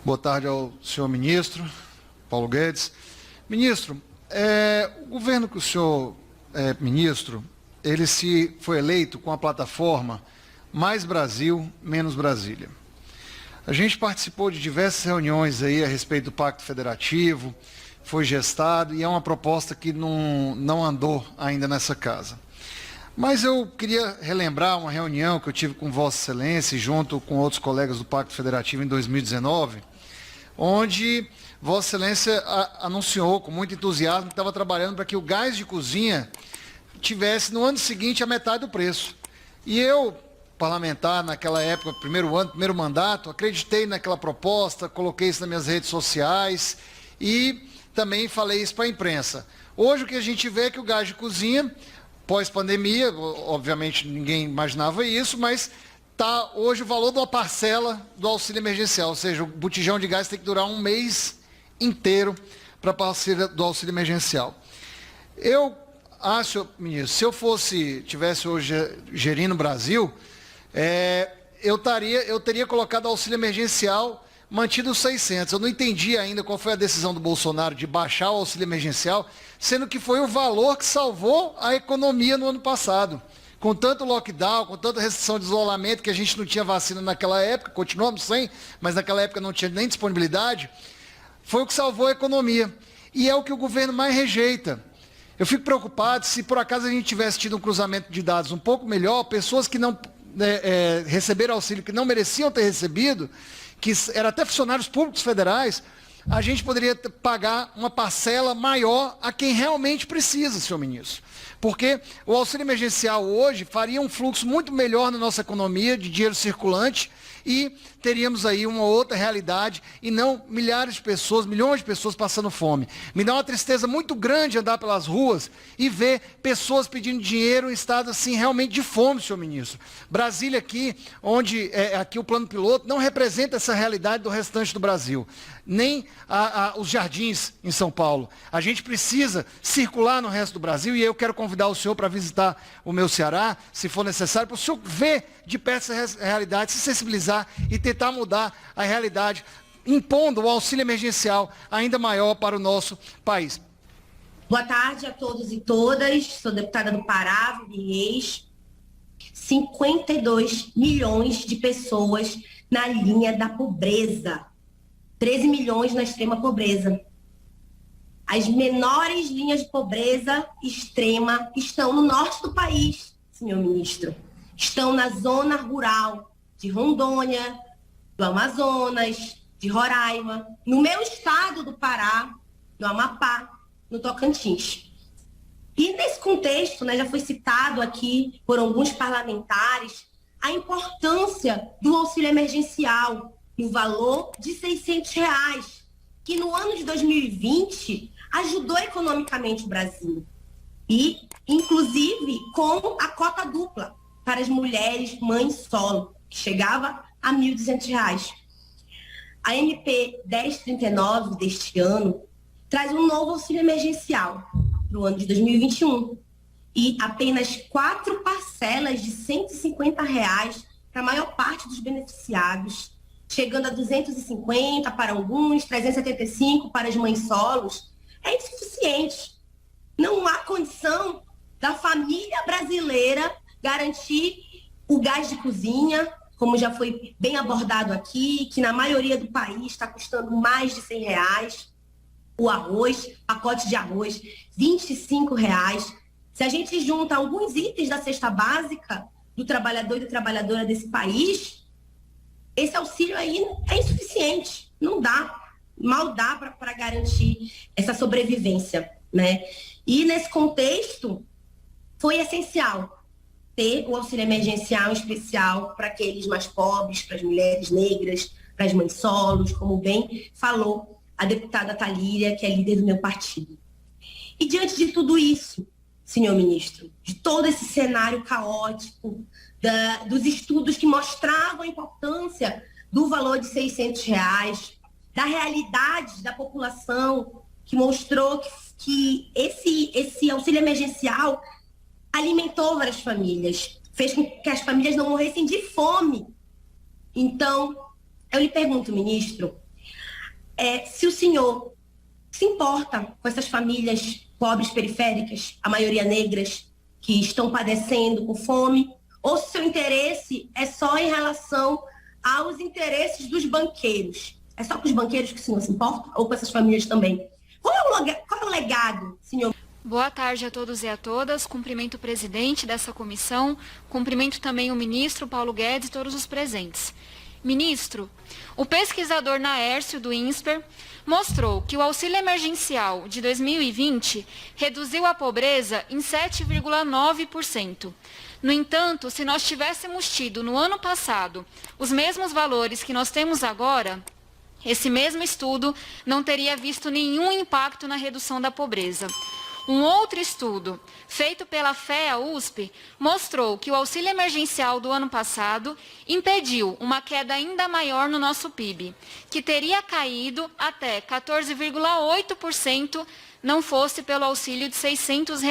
Boa tarde ao senhor ministro, Paulo Guedes. Ministro, o governo que o senhor é ministro, ele foi eleito com a plataforma Mais Brasil, Menos Brasília. A gente participou de diversas reuniões aí a respeito do Pacto Federativo, foi gestado e é uma proposta que não andou ainda nessa casa. Mas eu queria relembrar uma reunião que eu tive com Vossa Excelência, junto com outros colegas do Pacto Federativo em 2019, onde Vossa Excelência anunciou com muito entusiasmo que estava trabalhando para que o gás de cozinha tivesse no ano seguinte a metade do preço. E eu, parlamentar naquela época, primeiro mandato, acreditei naquela proposta, coloquei isso nas minhas redes sociais e também falei isso para a imprensa. Hoje o que a gente vê é que o gás de cozinha, pós-pandemia, obviamente ninguém imaginava isso, mas está hoje o valor de uma parcela do auxílio emergencial, ou seja, o botijão de gás tem que durar um mês inteiro para a parcela do auxílio emergencial. Eu acho, ministro, se eu tivesse hoje gerindo o Brasil, eu teria colocado o auxílio emergencial mantido os 600. Eu não entendi ainda qual foi a decisão do Bolsonaro de baixar o auxílio emergencial, sendo que foi o valor que salvou a economia no ano passado. Com tanto lockdown, com tanta restrição de isolamento, que a gente não tinha vacina naquela época, continuamos sem, mas naquela época não tinha nem disponibilidade, foi o que salvou a economia. E é o que o governo mais rejeita. Eu fico preocupado se por acaso a gente tivesse tido um cruzamento de dados um pouco melhor, pessoas que não receberam auxílio, que não mereciam ter recebido, que eram até funcionários públicos federais, a gente poderia pagar uma parcela maior a quem realmente precisa, senhor ministro. Porque o auxílio emergencial hoje faria um fluxo muito melhor na nossa economia de dinheiro circulante e teríamos aí uma outra realidade e não milhares de pessoas, milhões de pessoas passando fome. Me dá uma tristeza muito grande andar pelas ruas e ver pessoas pedindo dinheiro em estado assim realmente de fome, senhor ministro. Brasília aqui, onde aqui o plano piloto não representa essa realidade do restante do Brasil. Nem os jardins em São Paulo. A gente precisa circular no resto do Brasil e eu quero convidar o senhor para visitar o meu Ceará, se for necessário, para o senhor ver de perto essa realidade, se sensibilizar e tentar mudar a realidade, impondo o auxílio emergencial ainda maior para o nosso país. Boa tarde a todos e todas. Sou deputada do Pará, Reis. 52 milhões de pessoas na linha da pobreza. 13 milhões na extrema pobreza. As menores linhas de pobreza extrema estão no norte do país, senhor ministro. Estão na zona rural de Rondônia, do Amazonas, de Roraima, no meu estado do Pará, no Amapá, no Tocantins. E nesse contexto, já foi citado aqui por alguns parlamentares a importância do auxílio emergencial, no valor de R$600, que no ano de 2020 ajudou economicamente o Brasil. E, inclusive, com a cota dupla para as mulheres mães solo, que chegava a R$1.200. A MP 1039 deste ano traz um novo auxílio emergencial para o ano de 2021 e apenas 4 parcelas de R$150 para a maior parte dos beneficiados, chegando a 250 para alguns, 375 para as mães solos, é insuficiente. Não há condição da família brasileira garantir o gás de cozinha, como já foi bem abordado aqui, que na maioria do país está custando mais de R$100, o arroz, pacote de arroz, R$25. Se a gente junta alguns itens da cesta básica do trabalhador e da trabalhadora desse país, esse auxílio aí é insuficiente, não dá, mal dá para garantir essa sobrevivência, E nesse contexto, foi essencial ter o auxílio emergencial especial para aqueles mais pobres, para as mulheres negras, para as mães solos, como bem falou a deputada Thalíria, que é líder do meu partido. E diante de tudo isso, senhor ministro, de todo esse cenário caótico, dos estudos que mostravam a importância do valor de R$600, da realidade da população, que mostrou que esse auxílio emergencial alimentou várias famílias, fez com que as famílias não morressem de fome. Então, eu lhe pergunto, ministro, se o senhor se importa com essas famílias pobres periféricas, a maioria negras, que estão padecendo com fome, ou se seu interesse é só em relação aos interesses dos banqueiros. É só com os banqueiros que o senhor se importa, ou com essas famílias também? Qual é o legado, senhor? Boa tarde a todos e a todas. Cumprimento o presidente dessa comissão, cumprimento também o ministro Paulo Guedes e todos os presentes. Ministro, o pesquisador Naércio, do INSPER, mostrou que o auxílio emergencial de 2020 reduziu a pobreza em 7,9%. No entanto, se nós tivéssemos tido no ano passado os mesmos valores que nós temos agora, esse mesmo estudo não teria visto nenhum impacto na redução da pobreza. Um outro estudo, feito pela FEA-USP, mostrou que o auxílio emergencial do ano passado impediu uma queda ainda maior no nosso PIB, que teria caído até 14,8% não fosse pelo auxílio de R$ 600.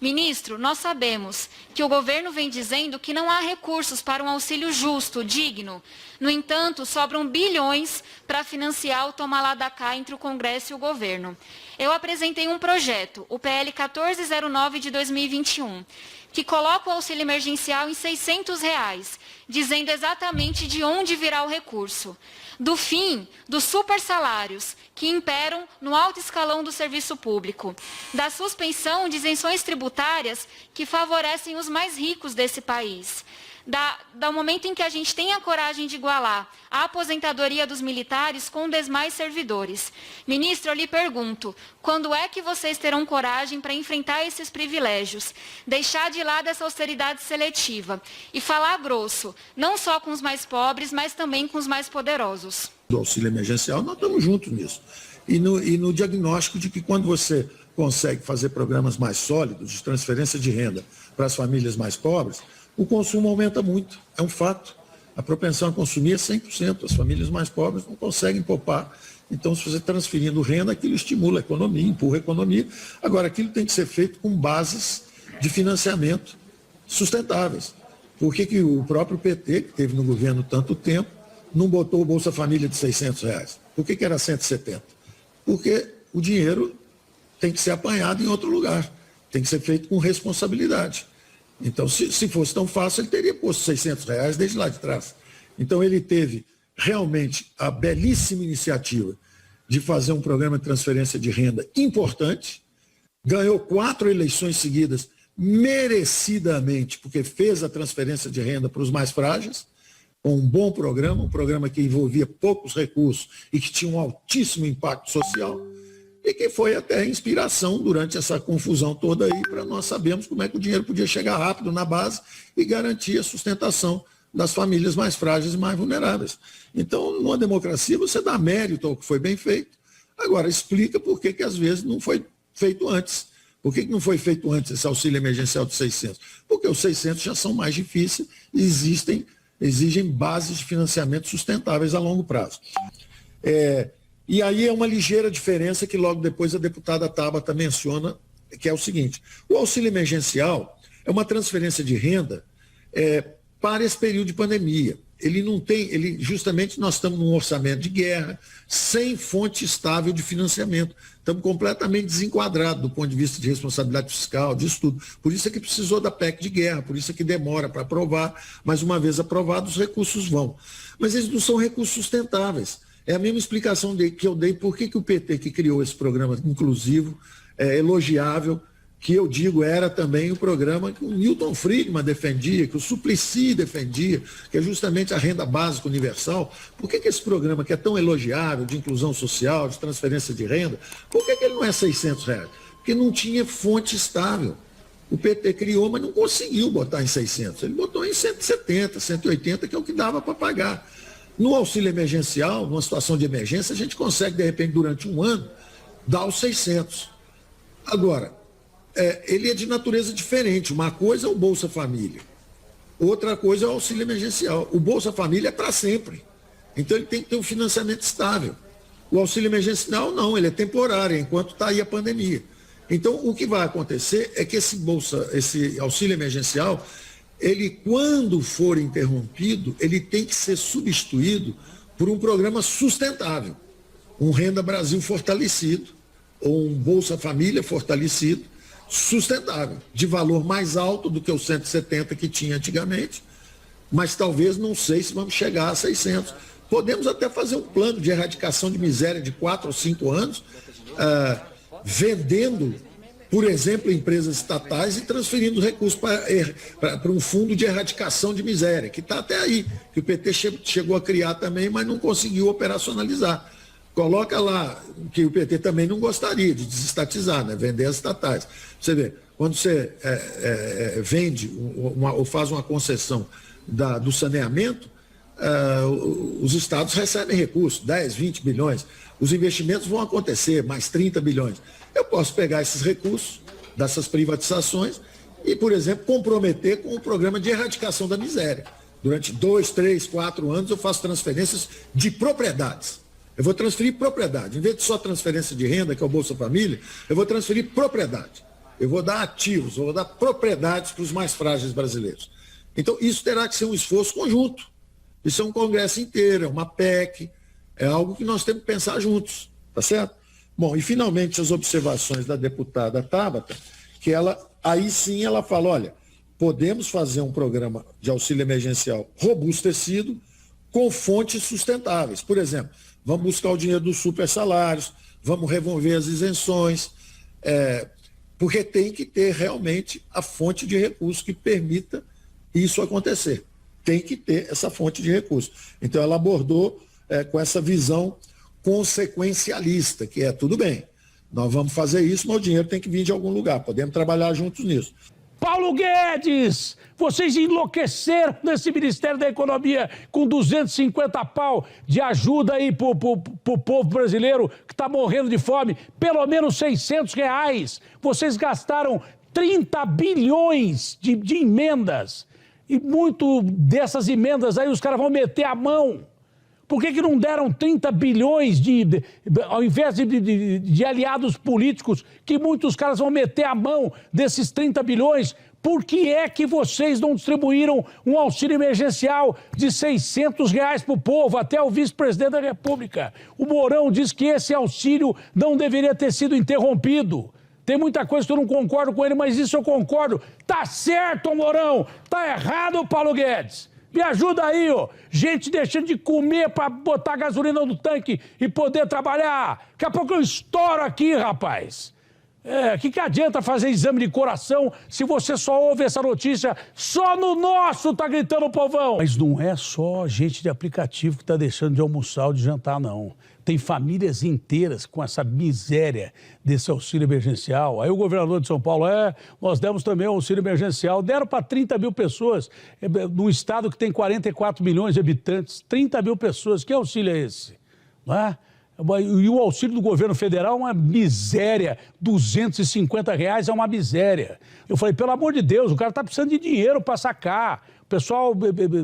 Ministro, nós sabemos que o governo vem dizendo que não há recursos para um auxílio justo, digno. No entanto, sobram bilhões para financiar o toma lá da cá entre o Congresso e o governo. Eu apresentei um projeto, o PL 1409 de 2021, que coloca o auxílio emergencial em R$ 600, dizendo exatamente de onde virá o recurso. Do fim dos supersalários que imperam no alto escalão do serviço público, da suspensão de isenções tributárias que favorecem os mais ricos desse país, do momento em que a gente tem a coragem de igualar a aposentadoria dos militares com os demais servidores. Ministro, eu lhe pergunto, quando é que vocês terão coragem para enfrentar esses privilégios, deixar de lado essa austeridade seletiva e falar grosso, não só com os mais pobres, mas também com os mais poderosos? Do auxílio emergencial, nós estamos juntos nisso. E no diagnóstico de que quando você consegue fazer programas mais sólidos de transferência de renda para as famílias mais pobres, o consumo aumenta muito, é um fato. A propensão a consumir é 100%, as famílias mais pobres não conseguem poupar. Então, se você transferindo renda, aquilo estimula a economia, empurra a economia. Agora, aquilo tem que ser feito com bases de financiamento sustentáveis. Por que o próprio PT, que teve no governo tanto tempo, não botou o Bolsa Família de R$ 600? Por que era 170? Porque o dinheiro tem que ser apanhado em outro lugar, tem que ser feito com responsabilidade. Então, se fosse tão fácil, ele teria posto R$ 600 desde lá de trás. Então, ele teve realmente a belíssima iniciativa de fazer um programa de transferência de renda importante, ganhou 4 eleições seguidas merecidamente, porque fez a transferência de renda para os mais frágeis, com um bom programa, um programa que envolvia poucos recursos e que tinha um altíssimo impacto social, e que foi até inspiração durante essa confusão toda aí, para nós sabermos como é que o dinheiro podia chegar rápido na base e garantir a sustentação das famílias mais frágeis e mais vulneráveis. Então, numa democracia, você dá mérito ao que foi bem feito. Agora, explica por que às vezes não foi feito antes. Por que não foi feito antes esse auxílio emergencial de 600? Porque os 600 já são mais difíceis e exigem bases de financiamento sustentáveis a longo prazo. E aí é uma ligeira diferença que logo depois a deputada Tabata menciona, que é o seguinte: o auxílio emergencial é uma transferência de renda para esse período de pandemia. Ele não tem, justamente nós estamos num orçamento de guerra, sem fonte estável de financiamento. Estamos completamente desenquadrados do ponto de vista de responsabilidade fiscal, disso tudo. Por isso é que precisou da PEC de guerra, por isso é que demora para aprovar, mas uma vez aprovado, os recursos vão. Mas eles não são recursos sustentáveis. É a mesma explicação que eu dei por que o PT, que criou esse programa inclusivo, elogiável, que eu digo era também o programa que o Milton Friedman defendia, que o Suplicy defendia, que é justamente a renda básica universal. Por que esse programa, que é tão elogiável, de inclusão social, de transferência de renda, por que ele não é R$ 600? Porque não tinha fonte estável. O PT criou, mas não conseguiu botar em 600. Ele botou em 170, 180, que é o que dava para pagar. No auxílio emergencial, numa situação de emergência, a gente consegue, de repente, durante um ano, dar os 600. Agora, ele é de natureza diferente. Uma coisa é o Bolsa Família, outra coisa é o auxílio emergencial. O Bolsa Família é para sempre. Então, ele tem que ter um financiamento estável. O auxílio emergencial, não, ele é temporário, enquanto está aí a pandemia. Então, o que vai acontecer é que esse auxílio emergencial, ele, quando for interrompido, ele tem que ser substituído por um programa sustentável. um Renda Brasil fortalecido, ou um Bolsa Família fortalecido, sustentável, de valor mais alto do que os 170 que tinha antigamente, mas talvez não sei se vamos chegar a 600. Podemos até fazer um plano de erradicação de miséria de 4 ou 5 anos, vendendo, por exemplo, empresas estatais e transferindo recursos para um fundo de erradicação de miséria, que está até aí, que o PT chegou a criar também, mas não conseguiu operacionalizar. Coloca lá, que o PT também não gostaria de desestatizar, né? Vender as estatais. Você vê, quando você vende ou faz uma concessão do saneamento, os estados recebem recursos, 10, 20 bilhões. Os investimentos vão acontecer, mais 30 bilhões. Eu posso pegar esses recursos dessas privatizações e, por exemplo, comprometer com o programa de erradicação da miséria. Durante 2, 3, 4 anos eu faço transferências de propriedades. Eu vou transferir propriedade. Em vez de só transferência de renda, que é o Bolsa Família, eu vou transferir propriedade. Eu vou dar ativos, eu vou dar propriedades para os mais frágeis brasileiros. Então, isso terá que ser um esforço conjunto. Isso é um congresso inteiro, é uma PEC, é algo que nós temos que pensar juntos, tá certo? Bom, e finalmente as observações da deputada Tabata, que aí sim ela fala, olha, podemos fazer um programa de auxílio emergencial robustecido com fontes sustentáveis. Por exemplo, vamos buscar o dinheiro dos super salários, vamos remover as isenções, porque tem que ter realmente a fonte de recursos que permita isso acontecer. Tem que ter essa fonte de recursos. Então, ela abordou com essa visão consequencialista, que é tudo bem, nós vamos fazer isso, mas o dinheiro tem que vir de algum lugar, podemos trabalhar juntos nisso. Paulo Guedes, vocês enlouqueceram nesse Ministério da Economia com 250 pau de ajuda aí pro povo brasileiro que está morrendo de fome, pelo menos 600 reais. Vocês gastaram 30 bilhões de emendas e muito dessas emendas aí os caras vão meter a mão. Por que não deram 30 bilhões ao invés de aliados políticos, que muitos caras vão meter a mão desses 30 bilhões? Por que é que vocês não distribuíram um auxílio emergencial de 600 reais para o povo, até o vice-presidente da República? O Mourão diz que esse auxílio não deveria ter sido interrompido. Tem muita coisa que eu não concordo com ele, mas isso eu concordo. Tá certo, Mourão. Tá errado, Paulo Guedes. Me ajuda aí, ó. Gente deixando de comer para botar gasolina no tanque e poder trabalhar. Daqui a pouco eu estouro aqui, rapaz. Que adianta fazer exame de coração se você só ouve essa notícia? Só no nosso tá gritando o povão. Mas não é só gente de aplicativo que tá deixando de almoçar ou de jantar, não. Tem famílias inteiras com essa miséria desse auxílio emergencial. Aí o governador de São Paulo, nós demos também o auxílio emergencial. Deram para 30 mil pessoas, num estado que tem 44 milhões de habitantes. 30 mil pessoas, que auxílio é esse? Não é? E o auxílio do governo federal é uma miséria, 250 reais é uma miséria. Eu falei, pelo amor de Deus, o cara está precisando de dinheiro para sacar. O pessoal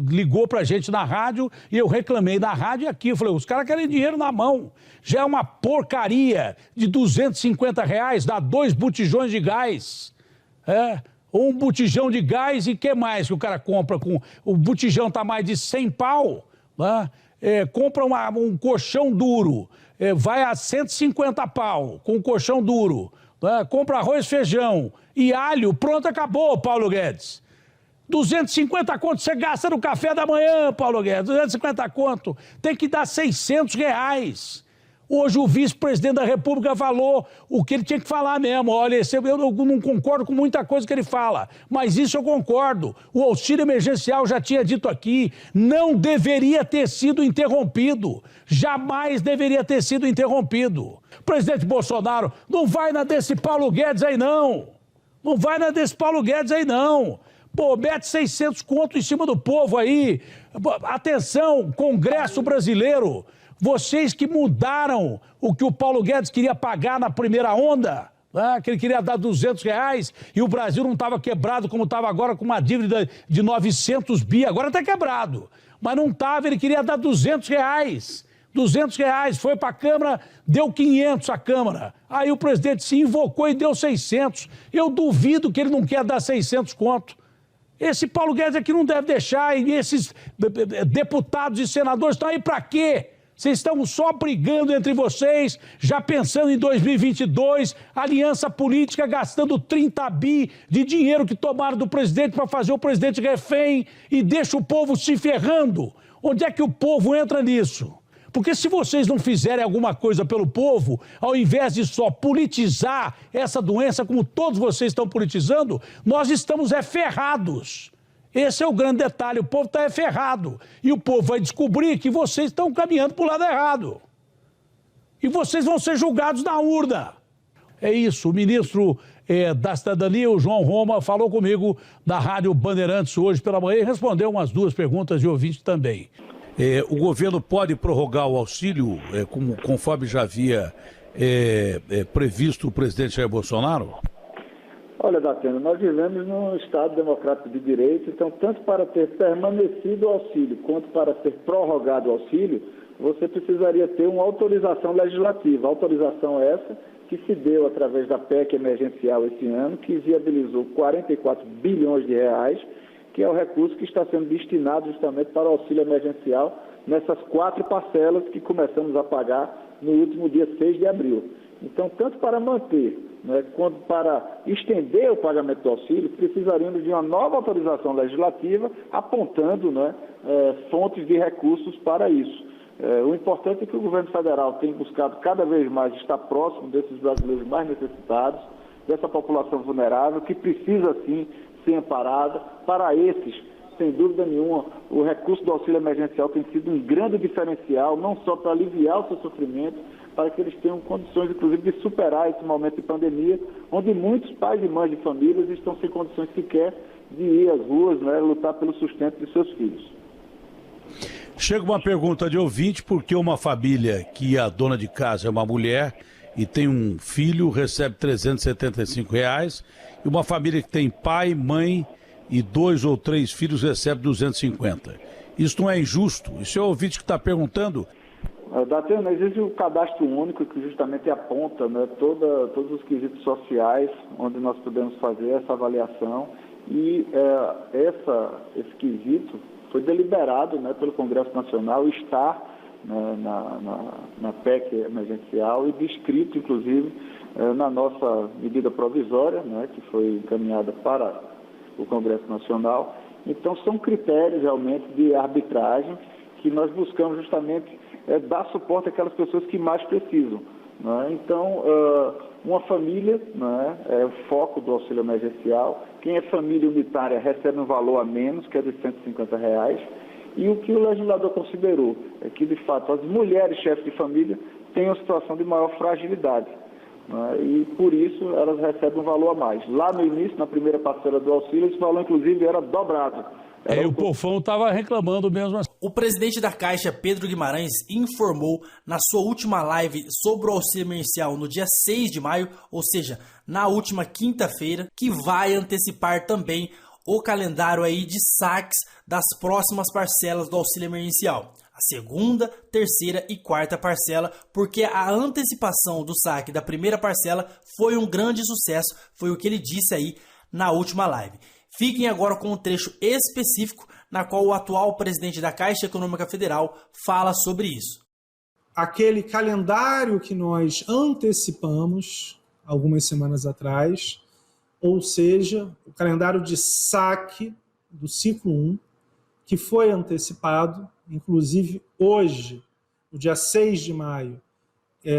ligou para a gente na rádio e eu reclamei na rádio e aqui. Eu falei, os caras querem dinheiro na mão. Já é uma porcaria de 250 reais, dá 2 botijões de gás. Ou um botijão de gás e o que mais que o cara compra? O botijão está mais de 100 pau, né? Compra um colchão duro, vai a 150 pau com um colchão duro, né? Compra arroz, feijão e alho, pronto, acabou, Paulo Guedes. 250 conto você gasta no café da manhã, Paulo Guedes, 250 conto, tem que dar 600 reais. Hoje o vice-presidente da República falou o que ele tinha que falar mesmo. Olha, eu não concordo com muita coisa que ele fala, mas isso eu concordo. O auxílio emergencial, já tinha dito aqui, não deveria ter sido interrompido. Jamais deveria ter sido interrompido. Presidente Bolsonaro, não vai na desse Paulo Guedes aí não. Não vai na desse Paulo Guedes aí não. Pô, mete 600 conto em cima do povo aí. Atenção, Congresso Brasileiro. Vocês que mudaram o que o Paulo Guedes queria pagar na primeira onda, né? Que ele queria dar 200 reais e o Brasil não estava quebrado como estava agora com uma dívida de 900 bi, agora está quebrado. Mas não estava, ele queria dar 200 reais. 200 reais, foi para a Câmara, deu 500 a Câmara. Aí o presidente se invocou e deu 600. Eu duvido que ele não quer dar 600 conto. Esse Paulo Guedes aqui não deve deixar, e esses deputados e senadores estão aí para quê? Vocês estão só brigando entre vocês, já pensando em 2022, aliança política, gastando 30 bi de dinheiro que tomaram do presidente para fazer o presidente refém e deixa o povo se ferrando. Onde é que o povo entra nisso? Porque se vocês não fizerem alguma coisa pelo povo, ao invés de só politizar essa doença como todos vocês estão politizando, nós estamos ferrados. Esse é o grande detalhe, o povo está ferrado. E o povo vai descobrir que vocês estão caminhando para o lado errado. E vocês vão ser julgados na urna. É isso, o ministro da Cidadania, o João Roma, falou comigo da Rádio Bandeirantes hoje pela manhã e respondeu umas 2 perguntas de ouvinte também. O governo pode prorrogar o auxílio, conforme já havia previsto o presidente Jair Bolsonaro? Olha, Datena, nós vivemos num Estado democrático de direito, então tanto para ter permanecido o auxílio quanto para ter prorrogado o auxílio, você precisaria ter uma autorização legislativa. A autorização essa que se deu através da PEC emergencial esse ano, que viabilizou 44 bilhões de reais, que é o recurso que está sendo destinado justamente para o auxílio emergencial nessas 4 parcelas que começamos a pagar no último dia 6 de abril. Então, tanto para manter, quanto para estender o pagamento do auxílio, precisaríamos de uma nova autorização legislativa apontando fontes de recursos para isso. O importante é que o governo federal tem buscado cada vez mais estar próximo desses brasileiros mais necessitados, dessa população vulnerável, que precisa, sim, ser amparada. Para esses, sem dúvida nenhuma, o recurso do auxílio emergencial tem sido um grande diferencial, não só para aliviar o seu sofrimento, para que eles tenham condições, inclusive, de superar esse momento de pandemia, onde muitos pais e mães de famílias estão sem condições sequer de ir às ruas, lutar pelo sustento de seus filhos. Chega uma pergunta de ouvinte, porque uma família que a dona de casa é uma mulher e tem um filho, recebe R$ 375, e uma família que tem pai, mãe e 2 ou 3 filhos recebe 250. Isso não é injusto? Isso é o ouvinte que está perguntando. Datena, existe o cadastro único que justamente aponta todos os quesitos sociais onde nós podemos fazer essa avaliação e esse quesito foi deliberado pelo Congresso Nacional, está na PEC emergencial e descrito, inclusive, na nossa medida provisória, que foi encaminhada para o Congresso Nacional. Então, são critérios realmente de arbitragem que nós buscamos justamente dar suporte àquelas pessoas que mais precisam. Então, uma família é o foco do auxílio emergencial. Quem é família unitária recebe um valor a menos, que é de R$ 150. E o que o legislador considerou é que, de fato, as mulheres chefes de família têm uma situação de maior fragilidade. E, por isso, elas recebem um valor a mais. Lá no início, na primeira parcela do auxílio, esse valor, inclusive, era dobrado. O Pofão estava reclamando mesmo assim. O presidente da Caixa, Pedro Guimarães, informou na sua última live sobre o auxílio emergencial no dia 6 de maio, ou seja, na última quinta-feira, que vai antecipar também o calendário aí de saques das próximas parcelas do auxílio emergencial. A segunda, terceira e quarta parcela, porque a antecipação do saque da primeira parcela foi um grande sucesso, foi o que ele disse aí na última live. Fiquem agora com um trecho específico na qual o atual presidente da Caixa Econômica Federal fala sobre isso. Aquele calendário que nós antecipamos algumas semanas atrás, ou seja, o calendário de saque do ciclo 1, que foi antecipado, inclusive hoje, no dia 6 de maio,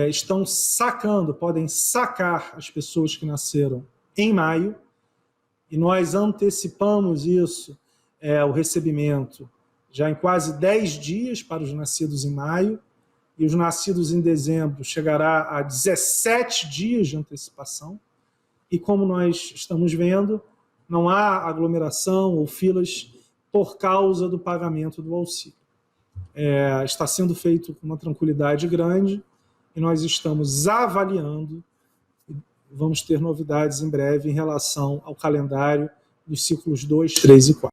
estão sacando, podem sacar as pessoas que nasceram em maio, e nós antecipamos isso, o recebimento, já em quase 10 dias para os nascidos em maio, e os nascidos em dezembro chegará a 17 dias de antecipação. E como nós estamos vendo, não há aglomeração ou filas por causa do pagamento do auxílio. Está sendo feito com uma tranquilidade grande e nós estamos avaliando. Vamos ter novidades em breve em relação ao calendário dos ciclos 2, 3 e 4.